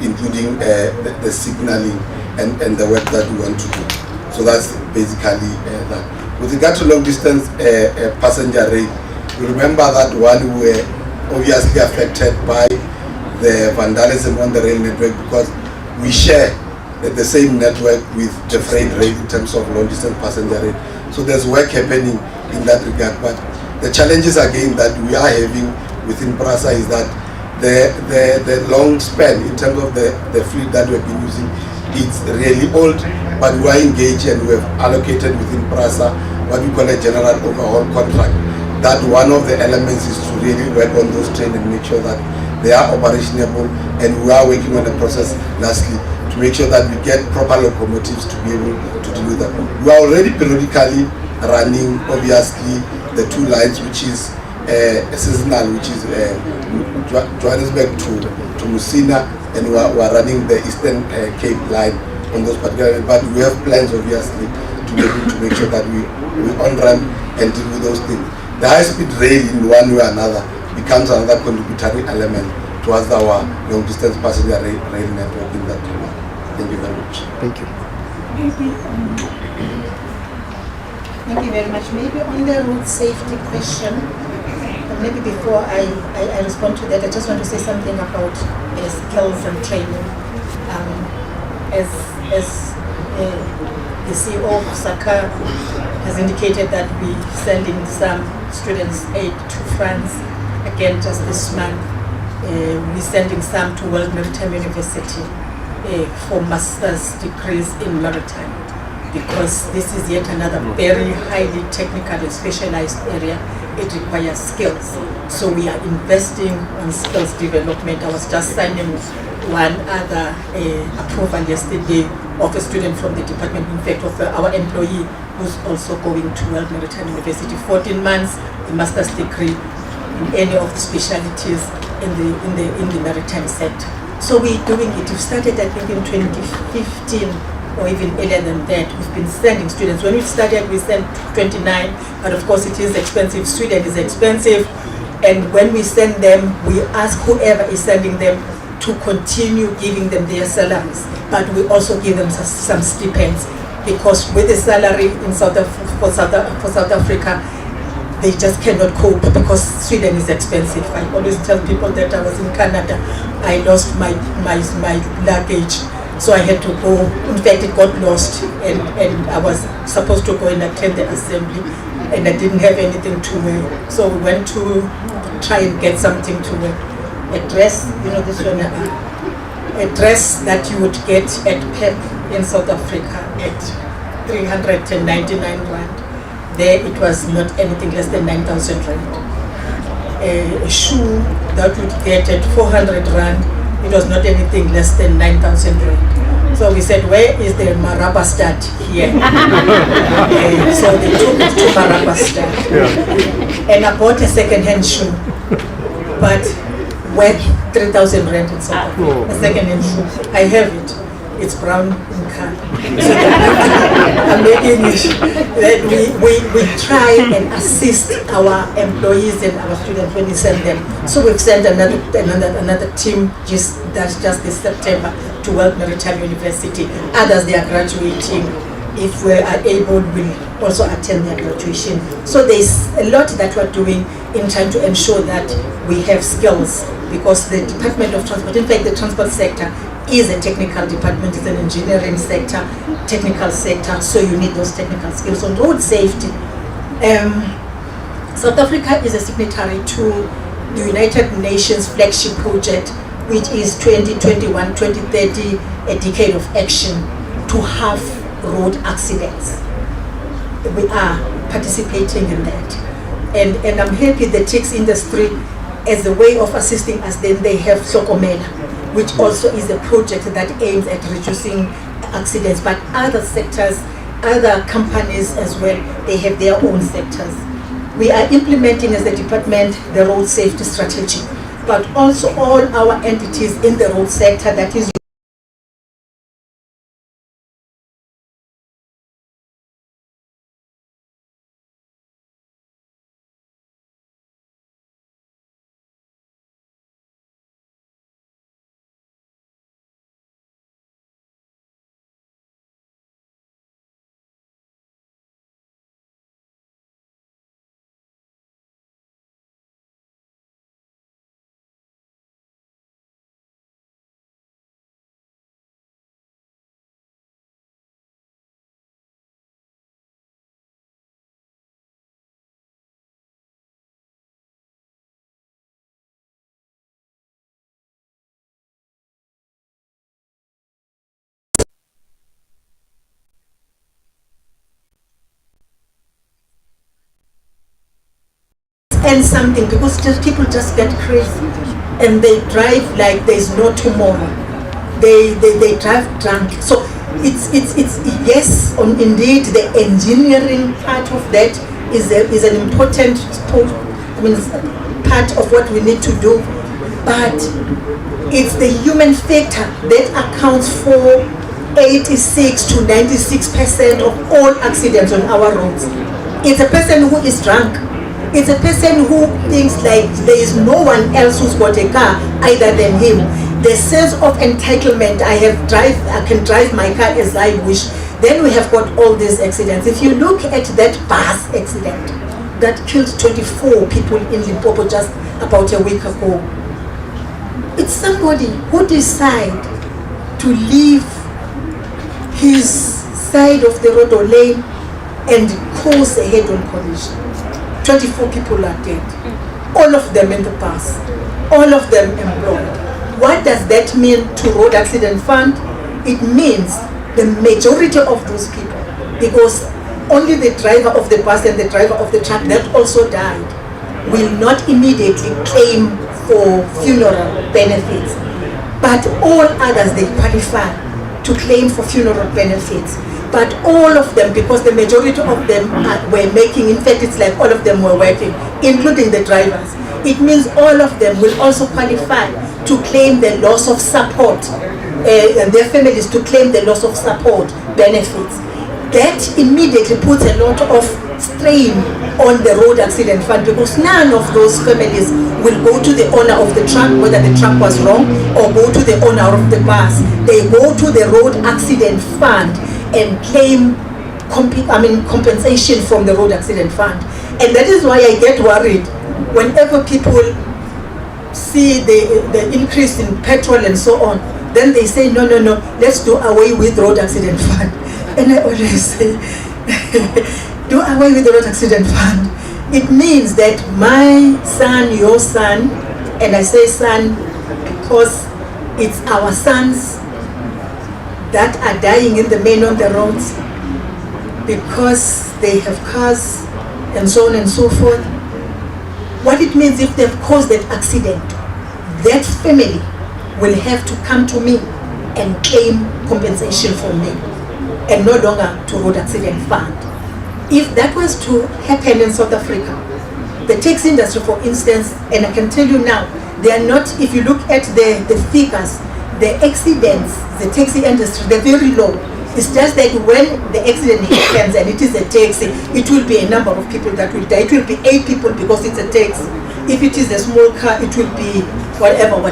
including the signaling and the work that we want to do. So that's basically that. With regard to long distance passenger rail, you remember that one we were obviously affected by the vandalism on the rail network, because we share the same network with the freight rail in terms of long distance passenger rail. So there's work happening in that regard. But the challenges again that we are having within PRASA is that the long span in terms of the fleet that we've been using, it's really old, but we are engaged and we have allocated within PRASA what we call a general overhaul contract. That one of the elements is to really work on those trains and make sure that they are operationable, and we are working on the process lastly to make sure that we get proper locomotives to be able to deal with that. We are already periodically running obviously the two lines, which is seasonal, which is Johannesburg to Musina, and we are running the Eastern Cape line on those particular, but we have plans obviously to be able to make sure that we on-run and deal with those things. The high-speed rail in one way or another becomes another contributory element towards our long-distance passenger rail network in that area. Thank you very much. Thank you. Thank you very much. Maybe on the road safety question, maybe before I respond to that, I just want to say something about skills and training. As the CEO of SACA has indicated that we're sending some students aid to France. Again, just this month, we're sending some to World Maritime University for master's degrees in maritime, because this is yet another very highly technical and specialized area. It requires skills. So we are investing on skills development. I was just signing one other approval yesterday of a student from the department, in fact of our employee who's also going to World Maritime University, 14 months, a master's degree in any of the specialities in the maritime sector. So we're doing it. We started, I think, in 2015 or even earlier than that, we've been sending students. When we started, we sent 29, but of course it is expensive. Sweden is expensive. And when we send them, we ask whoever is sending them to continue giving them their salaries, but we also give them some stipends, because with the salary in South Africa, they just cannot cope because Sweden is expensive. I always tell people that I was in Canada, I lost my luggage, so I had to go. In fact, it got lost, and I was supposed to go and attend the assembly, and I didn't have anything to wear. So we went to try and get something to wear. A dress, you know, this one, a dress that you would get at PEP in South Africa at 399 rand. There it was not anything less than 9,000 rand. A shoe that would get at 400 rand, it was not anything less than 9,000 rand. So we said, where is the Maraba stud here? So they took it to Maraba stud. Yeah. And I bought a second-hand shoe, but worth 3,000 rand in South Africa. A second-hand shoe. I have it. It's brown in color. So I'm making it that we try and assist our employees and our students when we send them. So we've sent another team just this September to World Maritime University. Others, they are graduating. If we are able, we'll also attend their graduation. So there's a lot that we're doing in trying to ensure that we have skills, because the Department of Transport, in fact the transport sector is a technical department, it's an engineering sector, technical sector, so you need those technical skills. On road safety, South Africa is a signatory to the United Nations flagship project, which is 2021-2030, a decade of action to have road accidents. We are participating in that. And I'm happy the TICS industry, as a way of assisting us, then they have Sokomela, which also is a project that aims at reducing accidents. But other sectors, other companies as well, they have their own sectors. We are implementing as the department the road safety strategy, but also all our entities in the road sector, that is and something, because people just get crazy and they drive like there's no tomorrow. They drive drunk. So it's yes, indeed the engineering part of that is an important part of what we need to do, but it's the human factor that accounts for 86 to 96% of all accidents on our roads. It's a person who is drunk. It's a person who thinks like there is no one else who's got a car other than him. The sense of entitlement, I can drive my car as I wish. Then we have got all these accidents. If you look at that bus accident that killed 24 people in Limpopo just about a week ago, it's somebody who decided to leave his side of the road or lane and cause a head-on collision. 24 people are dead, all of them in the bus, all of them employed. What does that mean to road accident fund? It means the majority of those people, because only the driver of the bus and the driver of the truck that also died will not immediately claim for funeral benefits, but all others, they qualify to claim for funeral benefits. But all of them, because the majority of them were making, in fact it's like all of them were working, including the drivers. It means all of them will also qualify to claim the loss of support and their families to claim the loss of support benefits. That immediately puts a lot of strain on the road accident fund, because none of those families will go to the owner of the truck, whether the truck was wrong, or go to the owner of the bus. They go to the road accident fund and claim compensation from the road accident fund. And that is why I get worried whenever people see the increase in petrol and so on. Then they say, no, let's do away with road accident fund. And I always say, do away with the road accident fund. It means that my son, your son, and I say son because it's our sons that are dying in the main on the roads because they have cars and so on and so forth. What it means, if they've caused that accident, that family will have to come to me and claim compensation from me, and no longer to road accident fund. If that was to happen in South Africa, the taxi industry, for instance, and I can tell you now, they are not, if you look at the figures, the accidents, the taxi industry, they're very low. It's just that when the accident happens and it is a taxi, it will be a number of people that will die. It will be 8 people because it's a taxi. If it is a small car, it will be whatever.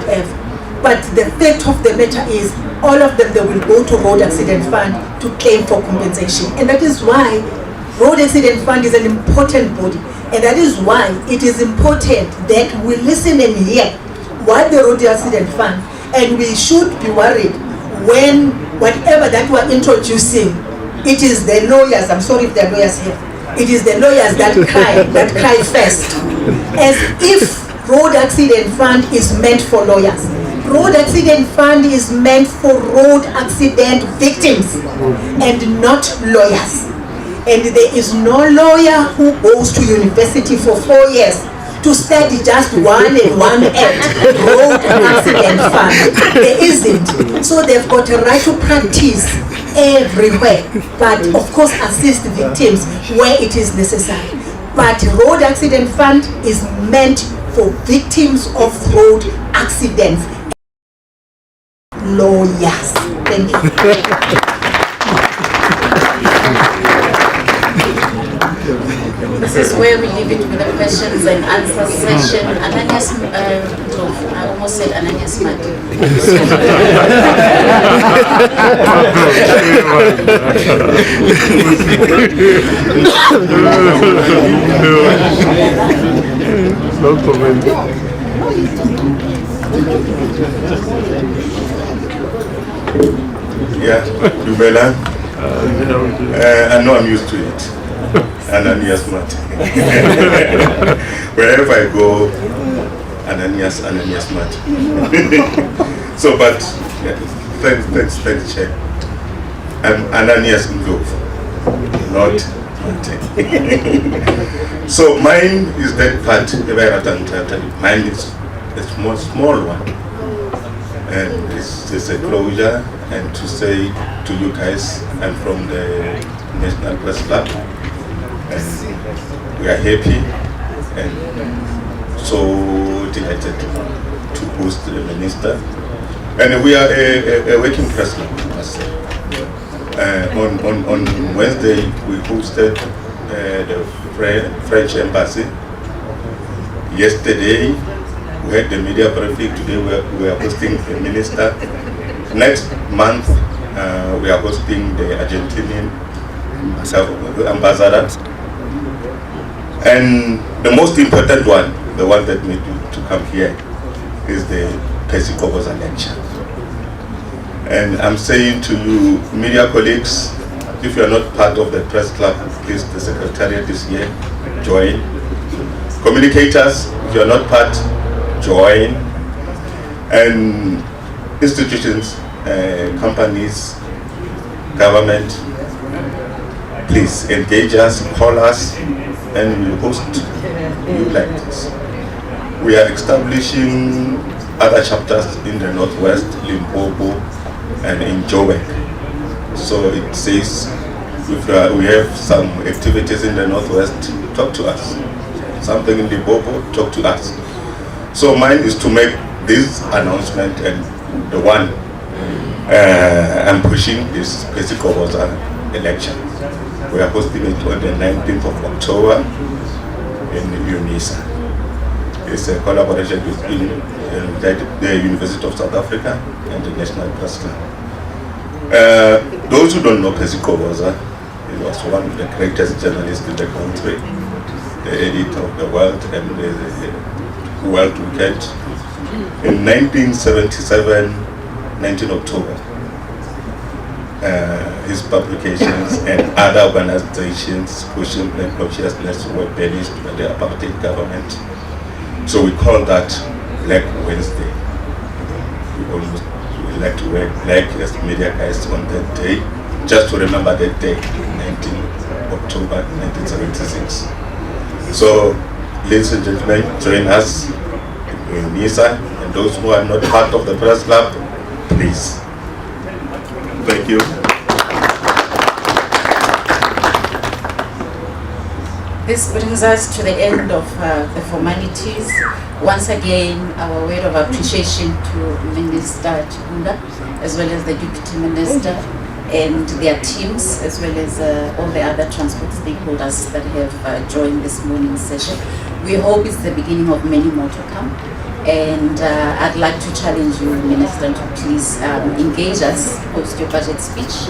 But the fact of the matter is, all of them, they will go to road accident fund to claim for compensation. And that is why road accident fund is an important body. And that is why it is important that we listen and hear what the road accident fund, and we should be worried when whatever that we're introducing, it is the lawyers, I'm sorry if there are lawyers here, it is the lawyers that cry first. As if road accident fund is meant for lawyers. Road accident fund is meant for road accident victims and not lawyers. And there is no lawyer who goes to university for 4 years to study just one act, road accident fund. There isn't. So they've got a right to practice everywhere, but of course assist victims where it is necessary. But road accident fund is meant for victims of road accidents. Lawyers. Thank you. This is where we leave it with the questions and answers session. Ananias, I almost said Ananias Mati. No comment. Yeah, Dubela. I know I'm used to it. Ananias Mati. Wherever I go, Ananias Mati. So, but yeah, thanks, Chair. I'm Ananias Ndlovu, not Mati. So mine is that part. Mine is a small one, and it's a closure. And to say to you guys, I'm from the National Press Club, and we are happy and so delighted to host the minister. And we are a working press club, I must say. On Wednesday, we hosted the French embassy. Yesterday, we had the media briefing. Today, we are hosting the minister. Next month, we are hosting the Argentinian ambassador. And the most important one, the one that made you to come here, is the Pesikoboza lecture. And I'm saying to you, media colleagues, if you are not part of the press club, please, the secretariat is here, join. Communicators, if you are not part, join. And institutions, companies, government, please engage us, call us, and we'll host you like this. We are establishing other chapters in the Northwest, Limpopo, and in Joburg. So it says, if we have some activities in the Northwest, talk to us. Something in Limpopo, talk to us. So mine is to make this announcement, and the one I'm pushing this Pesikoboza election. We are hosting it on the 19th of October in UNISA. It's a collaboration between the University of South Africa and the National Press Club. Those who don't know Pesikoboza, he was one of the greatest journalists in the country, the editor of the World and the World Weekend. In 1977, 19 October, his publications and other organizations pushing black consciousness were banished by the apartheid government. So we call that Black Wednesday. We like to wear black as media guys on that day, just to remember that day, 19 October 1976. So, ladies and gentlemen, join us in NISA, and those who are not part of the press club, please. Thank you. This brings us to the end of the formalities. Once again, our word of appreciation to Minister Chibunda, as well as the Deputy Minister and their teams, as well as all the other transport stakeholders that have joined this morning's session. We hope it's the beginning of many more to come. And I'd like to challenge you, Minister, to please engage us post your budget speech.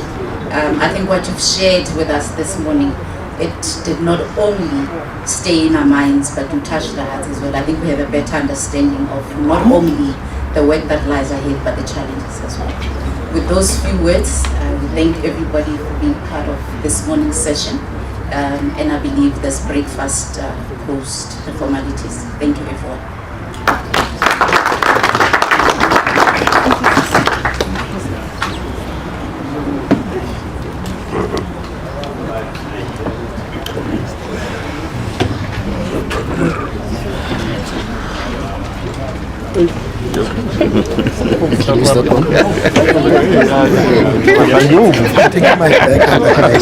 I think what you've shared with us this morning, it did not only stay in our minds, but to touch the hearts as well. I think we have a better understanding of not only the work that lies ahead, but the challenges as well. With those few words, we thank everybody for being part of this morning's session. And I believe there's breakfast post the formalities. Thank you, everyone. Take my back.